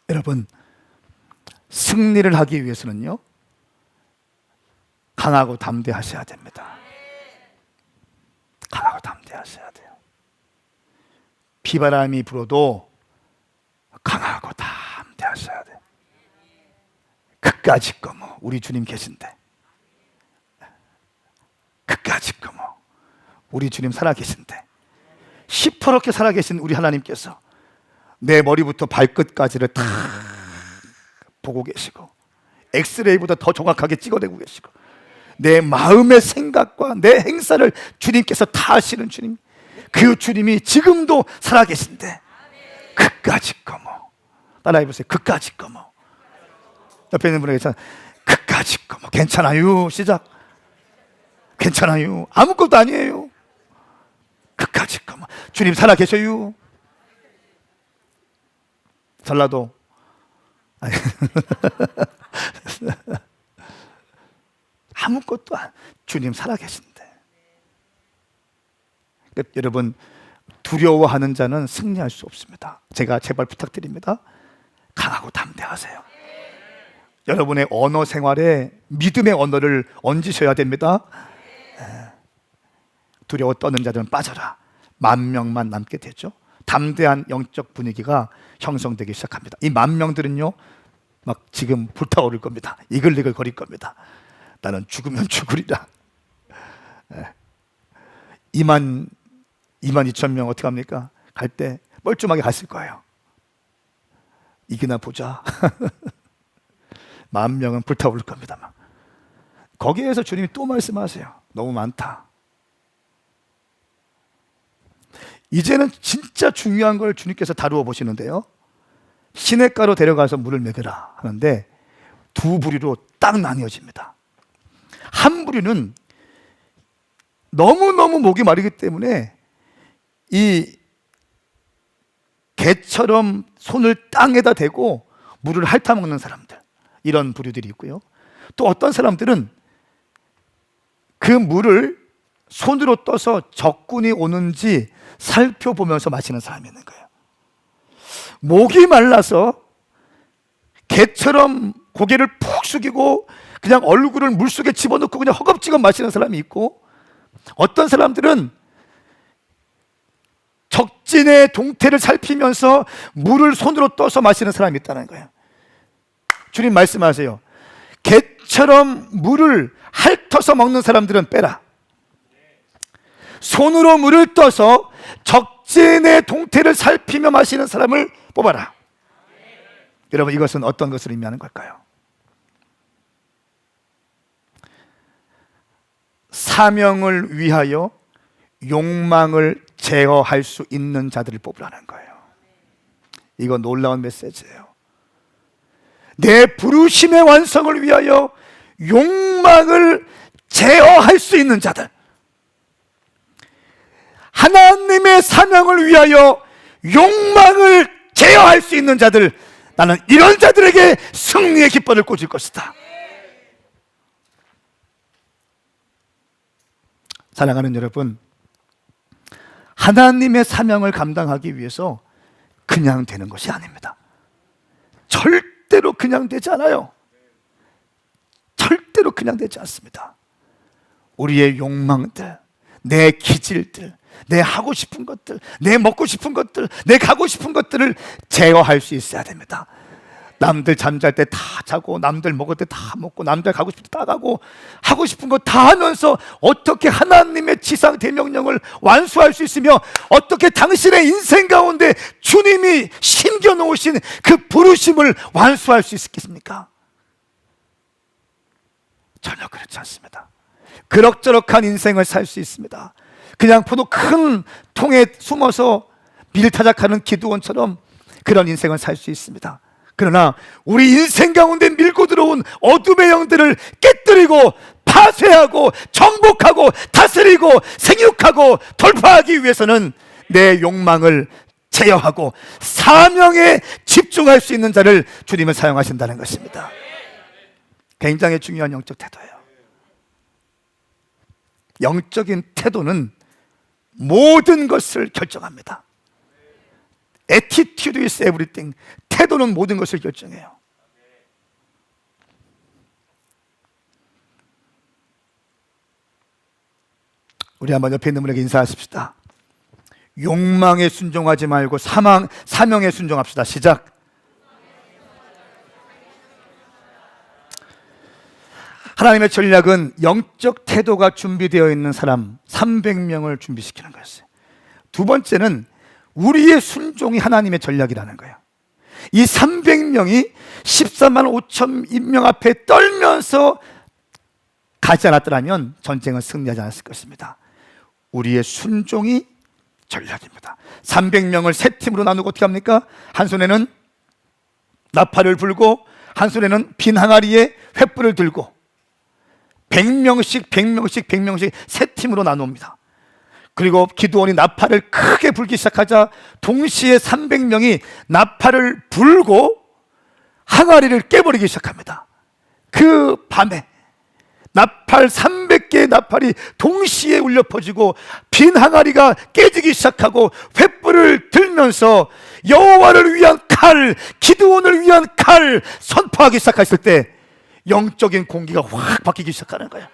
여러분, 승리를 하기 위해서는요, 강하고 담대하셔야 됩니다. 강하고 담대하셔야 돼요. 비바람이 불어도 강하고 담대하셔야 돼요. 그까짓 거 뭐 우리 주님 계신데, 그까짓 거 뭐 우리 주님 살아계신데, 시퍼렇게 살아계신 우리 하나님께서 내 머리부터 발끝까지를 다 보고 계시고 엑스레이보다 더 정확하게 찍어내고 계시고 내 마음의 생각과 내 행사를 주님께서 다 아시는 주님, 그 주님이 지금도 살아계신데 그까짓 거 뭐, 따라해보세요. 그까짓 거 뭐. 옆에 있는 분에게 그까짓 거 뭐 괜찮아요. 시작. 괜찮아요. 아무것도 아니에요. 그까짓 거 뭐. 주님 살아계셔요. 전라도 아니. 아무것도 주님 살아계신데. 여러분, 두려워하는 자는 승리할 수 없습니다. 제가 제발 부탁드립니다. 강하고 담대하세요. 여러분의 언어 생활에 믿음의 언어를 얹으셔야 됩니다. 두려워 떠는 자들은 빠져라. 10,000명만 남게 되죠. 담대한 영적 분위기가 형성되기 시작합니다. 이 10,000명들은요, 막 지금 불타오를 겁니다. 이글이글 거릴 겁니다. 나는 죽으면 죽으리라. 22,000명 어떻게 합니까? 갈 때 멀쩡하게 갔을 거예요. 이기나 보자. 10,000명은 불타오를 겁니다. 막. 거기에서 주님이 또 말씀하세요. 너무 많다. 이제는 진짜 중요한 걸 주님께서 다루어 보시는데요. 시냇가로 데려가서 물을 먹여라 하는데 두 부류로 딱 나뉘어집니다. 한 부류는 너무너무 목이 마르기 때문에 이 개처럼 손을 땅에다 대고 물을 핥아먹는 사람들, 이런 부류들이 있고요. 또 어떤 사람들은 그 물을 손으로 떠서 적군이 오는지 살펴보면서 마시는 사람이 있는 거예요. 목이 말라서 개처럼 고개를 푹 숙이고 그냥 얼굴을 물속에 집어넣고 그냥 허겁지겁 마시는 사람이 있고, 어떤 사람들은 적진의 동태를 살피면서 물을 손으로 떠서 마시는 사람이 있다는 거예요. 주님 말씀하세요. 개처럼 물을 핥아서 먹는 사람들은 빼라. 손으로 물을 떠서 적진의 동태를 살피며 마시는 사람을 뽑아라. 여러분, 이것은 어떤 것을 의미하는 걸까요? 사명을 위하여 욕망을 제어할 수 있는 자들을 뽑으라는 거예요. 이거 놀라운 메시지예요. 내 부르심의 완성을 위하여 욕망을 제어할 수 있는 자들, 하나님의 사명을 위하여 욕망을 제어할 수 있는 자들, 나는 이런 자들에게 승리의 깃발을 꽂을 것이다. 사랑하는 여러분, 하나님의 사명을 감당하기 위해서 그냥 되는 것이 아닙니다. 절대로 그냥 되지 않아요. 절대로 그냥 되지 않습니다. 우리의 욕망들, 내 기질들, 내 하고 싶은 것들, 내 먹고 싶은 것들, 내 가고 싶은 것들을 제어할 수 있어야 됩니다. 남들 잠잘 때 다 자고, 남들 먹을 때 다 먹고, 남들 가고 싶을 때 다 가고, 하고 싶은 거 다 하면서 어떻게 하나님의 지상 대명령을 완수할 수 있으며, 어떻게 당신의 인생 가운데 주님이 심겨놓으신 그 부르심을 완수할 수 있겠습니까? 전혀 그렇지 않습니다. 그럭저럭한 인생을 살 수 있습니다. 그냥 포도 큰 통에 숨어서 밀타작하는 기드온처럼 그런 인생을 살 수 있습니다. 그러나 우리 인생 가운데 밀고 들어온 어둠의 영들을 깨뜨리고 파쇄하고 정복하고 다스리고 생육하고 돌파하기 위해서는 내 욕망을 제어하고 사명에 집중할 수 있는 자를 주님은 사용하신다는 것입니다. 굉장히 중요한 영적 태도예요. 영적인 태도는 모든 것을 결정합니다. Attitude is everything. 태도는 모든 것을 결정해요. 우리 한번 옆에 있는 분에게 인사하십시다. 욕망에 순종하지 말고 사명에 순종합시다. 시작. 하나님의 전략은 영적 태도가 준비되어 있는 사람 300명을 준비시키는 거였어요. 두 번째는 우리의 순종이 하나님의 전략이라는 거예요. 이 300명이 14만 5천 인명 앞에 떨면서 가지 않았더라면 전쟁은 승리하지 않았을 것입니다. 우리의 순종이 전략입니다. 300명을 세 팀으로 나누고 어떻게 합니까? 한 손에는 나팔을 불고 한 손에는 빈 항아리에 횃불을 들고 100명씩 세 팀으로 나눕니다. 그리고 기드온이 나팔을 크게 불기 시작하자 동시에 300명이 나팔을 불고 항아리를 깨버리기 시작합니다. 그 밤에 나팔 300개의 나팔이 동시에 울려 퍼지고 빈 항아리가 깨지기 시작하고 횃불을 들면서 여호와를 위한 칼, 기드온을 위한 칼 선포하기 시작했을 때 영적인 공기가 확 바뀌기 시작하는 거예요.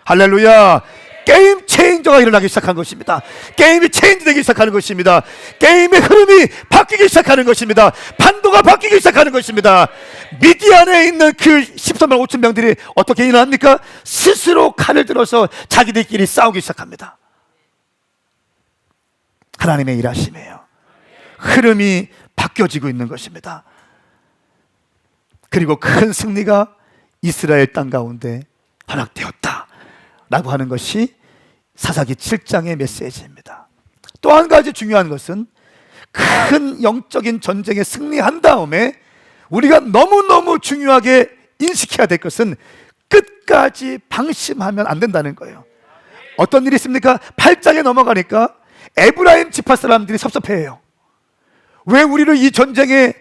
할렐루야. 게임 체인저가 일어나기 시작한 것입니다. 게임이 체인지되기 시작하는 것입니다. 게임의 흐름이 바뀌기 시작하는 것입니다. 판도가 바뀌기 시작하는 것입니다. 미디안에 있는 그 13만 5천 명들이 어떻게 일어납니까? 스스로 칼을 들어서 자기들끼리 싸우기 시작합니다. 하나님의 일하심이에요. 흐름이 바뀌어지고 있는 것입니다. 그리고 큰 승리가 이스라엘 땅 가운데 허락되었다 라고 하는 것이 사사기 7장의 메시지입니다. 또 한 가지 중요한 것은 큰 영적인 전쟁에 승리한 다음에 우리가 너무너무 중요하게 인식해야 될 것은 끝까지 방심하면 안 된다는 거예요. 어떤 일이 있습니까? 8장에 넘어가니까 에브라임 지파 사람들이 섭섭해해요. 왜 우리를 이 전쟁에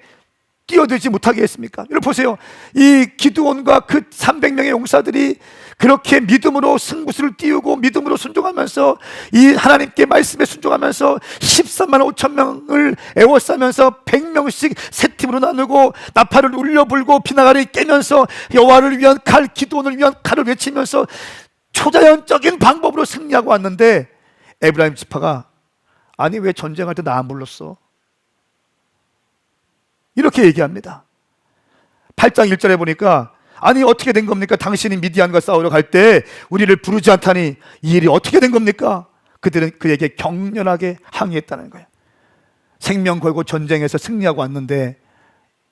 뛰어들지 못하게 했습니까? 여러분 보세요. 이 기드온과 그 300명의 용사들이 그렇게 믿음으로 승부수를 띄우고 믿음으로 순종하면서 이 하나님께 말씀에 순종하면서 13만 5천 명을 애워싸면서 100명씩 세 팀으로 나누고 나팔을 울려불고 비나가를 깨면서 여호와를 위한 칼, 기드온을 위한 칼을 외치면서 초자연적인 방법으로 승리하고 왔는데 에브라임 지파가 아니 왜 전쟁할 때 나 안 불렀어? 이렇게 얘기합니다. 8장 1절에 보니까 아니 어떻게 된 겁니까? 당신이 미디안과 싸우러 갈 때 우리를 부르지 않다니 이 일이 어떻게 된 겁니까? 그들은 그에게 격렬하게 항의했다는 거예요. 생명 걸고 전쟁에서 승리하고 왔는데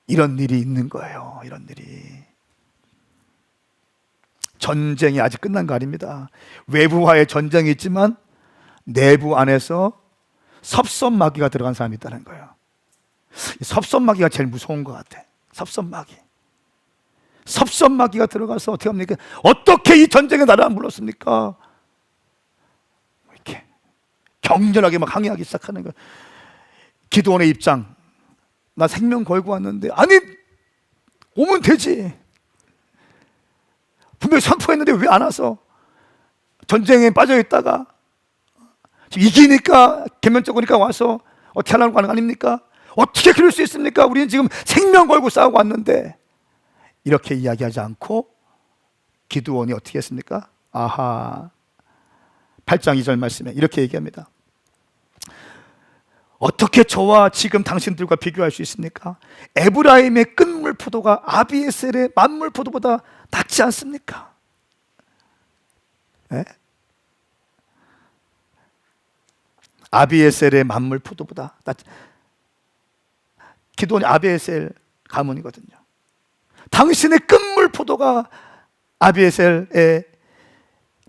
이런 일이 있는 거예요. 이런 일이. 전쟁이 아직 끝난 거 아닙니다. 외부와의 전쟁이 있지만 내부 안에서 섭섭마귀가 들어간 사람이 있다는 거예요. 섭섭마귀가 제일 무서운 것 같아. 섭섭마귀가 들어가서 어떻게 합니까? 어떻게 이 전쟁에 나를 안 불렀습니까? 이렇게 격렬하게 막 항의하기 시작하는 거예요. 기드온의 입장, 나 생명 걸고 왔는데 아니 오면 되지. 분명히 선포했는데 왜 안 와서? 전쟁에 빠져 있다가 지금 이기니까 개면적으니까 와서 어떻게 하려고 하는 거 아닙니까? 어떻게 그럴 수 있습니까? 우리는 지금 생명 걸고 싸우고 왔는데. 이렇게 이야기하지 않고 기드온이 어떻게 했습니까? 아하, 8장 2절 말씀에 이렇게 얘기합니다. 어떻게 저와 지금 당신들과 비교할 수 있습니까? 에브라임의 끝물 포도가 아비에셀의 만물 포도보다 낫지 않습니까? 네? 아비에셀의 만물 포도보다 낫지. 기드온이 아비에셀 가문이거든요. 당신의 끝물 포도가 아비에셀의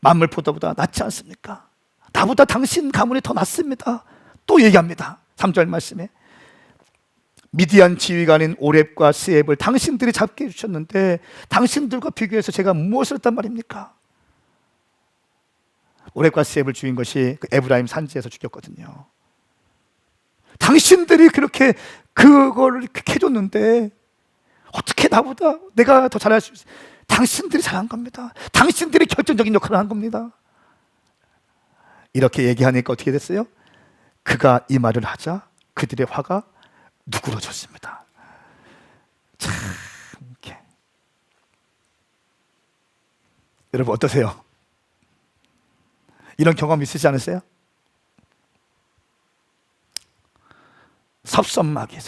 만물 포도보다 낫지 않습니까? 나보다 당신 가문이 더 낫습니다. 또 얘기합니다. 3절 말씀에 미디안 지휘관인 오렙과 스앱을 당신들이 잡게 해주셨는데 당신들과 비교해서 제가 무엇을 했단 말입니까? 오렙과 스앱을 죽인 것이 그 에브라임 산지에서 죽였거든요. 당신들이 그렇게 그걸 이렇게 해줬는데 어떻게 나보다 내가 더 잘할 수 있어요? 당신들이 잘한 겁니다. 당신들이 결정적인 역할을 한 겁니다. 이렇게 얘기하니까 어떻게 됐어요? 그가 이 말을 하자 그들의 화가 누그러졌습니다. 참 이렇게. 여러분 어떠세요? 이런 경험 있으시지 않으세요? 섭섭마귀.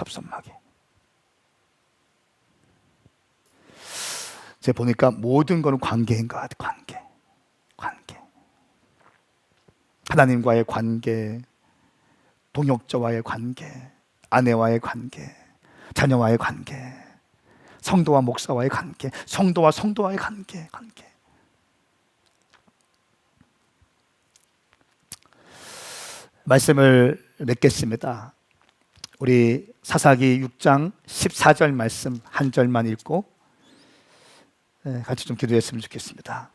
제가 보니까 모든 것은 관계인 것 같아요. 관계. 하나님과의 관계, 동역자와의 관계, 아내와의 관계, 자녀와의 관계, 성도와 목사와의 관계, 성도와 성도와의 관계. 말씀을 맺겠습니다. 우리 사사기 6장 14절 말씀 한 절만 읽고 같이 좀 기도했으면 좋겠습니다.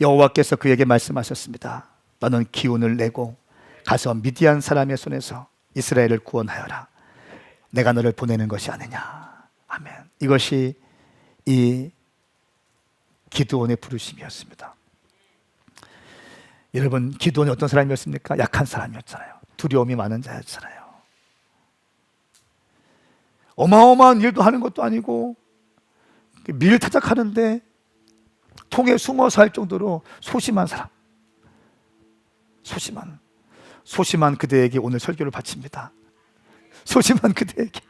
여호와께서 그에게 말씀하셨습니다. 너는 기운을 내고 가서 미디안 사람의 손에서 이스라엘을 구원하여라. 내가 너를 보내는 것이 아니냐. 아멘. 이것이 이 기드온의 부르심이었습니다. 여러분, 기드온이 어떤 사람이었습니까? 약한 사람이었잖아요. 두려움이 많은 자였잖아요. 어마어마한 일도 하는 것도 아니고 밀 타작하는데 통에 숨어서 할 정도로 소심한 사람. 소심한 그대에게 오늘 설교를 바칩니다. 소심한 그대에게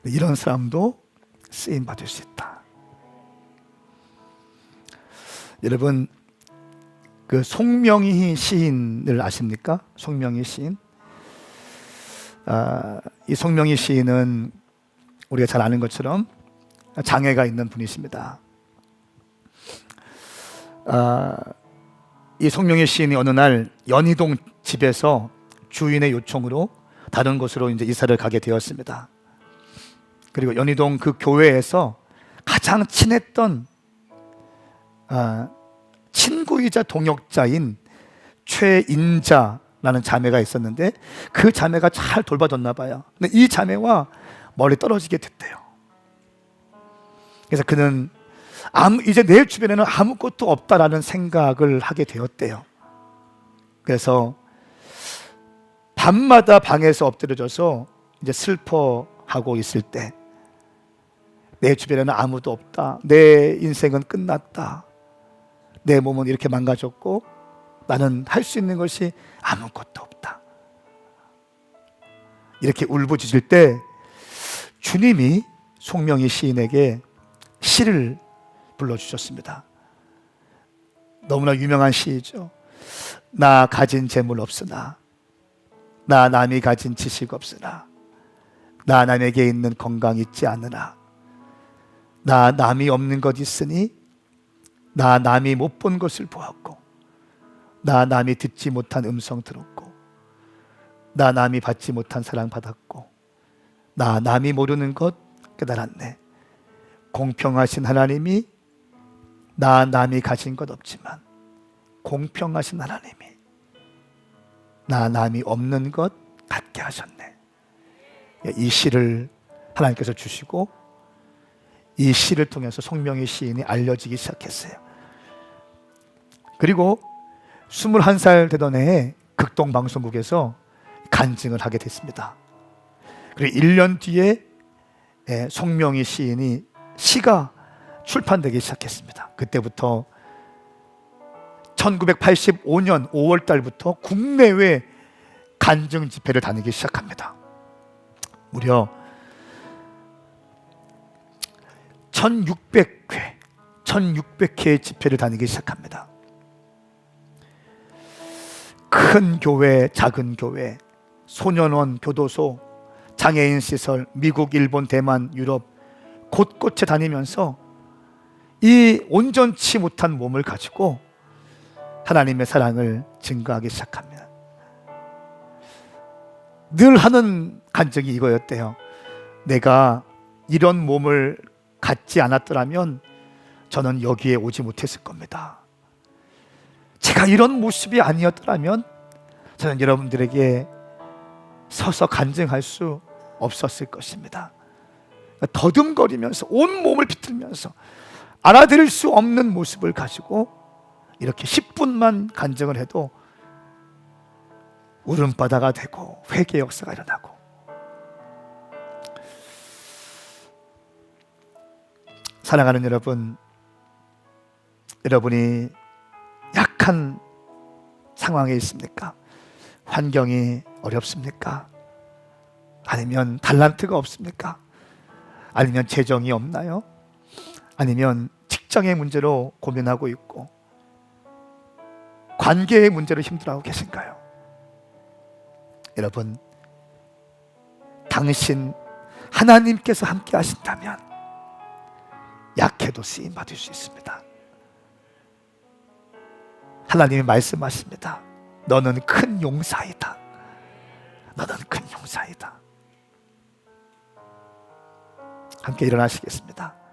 이런 사람도 쓰임 받을 수 있다. 여러분, 그 송명희 시인을 아십니까? 송명희 시인. 이 송명희 시인은 우리가 잘 아는 것처럼 장애가 있는 분이십니다. 이 송명희 시인이 어느 날 연희동 집에서 주인의 요청으로 다른 곳으로 이제 이사를 가게 되었습니다. 그리고 연희동 그 교회에서 가장 친했던 친구이자 동역자인 최인자라는 자매가 있었는데 그 자매가 잘 돌봐줬나 봐요. 근데 이 자매와 멀리 떨어지게 됐대요. 그래서 그는 이제 내 주변에는 아무것도 없다라는 생각을 하게 되었대요. 그래서 밤마다 방에서 엎드려져서 이제 슬퍼하고 있을 때 내 주변에는 아무도 없다. 내 인생은 끝났다. 내 몸은 이렇게 망가졌고 나는 할 수 있는 것이 아무것도 없다. 이렇게 울부짖을 때 주님이 송명희 시인에게 시를 불러주셨습니다. 너무나 유명한 시이죠. 나 가진 재물 없으나, 나 남이 가진 지식 없으나, 나 남에게 있는 건강 있지 않으나, 나 남이 없는 것 있으니, 나 남이 못 본 것을 보았고, 나 남이 듣지 못한 음성 들었고, 나 남이 받지 못한 사랑 받았고, 나 남이 모르는 것 깨달았네. 공평하신 하나님이 나 남이 가진 것 없지만 공평하신 하나님이 나 남이 없는 것 갖게 하셨네. 이 시를 하나님께서 주시고 이 시를 통해서 송명희 시인이 알려지기 시작했어요. 그리고 21살 되던 해에 극동방송국에서 간증을 하게 됐습니다. 그리고 1년 뒤에 송명희 시인이 시가 출판되기 시작했습니다. 그때부터 1985년 5월 달부터 국내외 간증 집회를 다니기 시작합니다. 무려 1600회의 집회를 다니기 시작합니다. 큰 교회, 작은 교회, 소년원, 교도소, 장애인 시설, 미국, 일본, 대만, 유럽 곳곳에 다니면서 이 온전치 못한 몸을 가지고 하나님의 사랑을 증거하기 시작합니다. 늘 하는 간증이 이거였대요. 내가 이런 몸을 갖지 않았더라면 저는 여기에 오지 못했을 겁니다. 제가 이런 모습이 아니었더라면 저는 여러분들에게 서서 간증할 수 없었을 것입니다. 더듬거리면서 온 몸을 비틀면서 알아들을 수 없는 모습을 가지고 이렇게 10분만 간증을 해도 울음바다가 되고 회개 역사가 일어나고, 사랑하는 여러분, 여러분이 약한 상황에 있습니까? 환경이 어렵습니까? 아니면 달란트가 없습니까? 아니면 재정이 없나요? 아니면 직장의 문제로 고민하고 있고 관계의 문제로 힘들어하고 계신가요? 여러분, 당신 하나님께서 함께 하신다면 약해도 쓰임 받을 수 있습니다. 하나님이 말씀하십니다. 너는 큰 용사이다. 너는 큰 용사이다. 함께 일어나시겠습니다.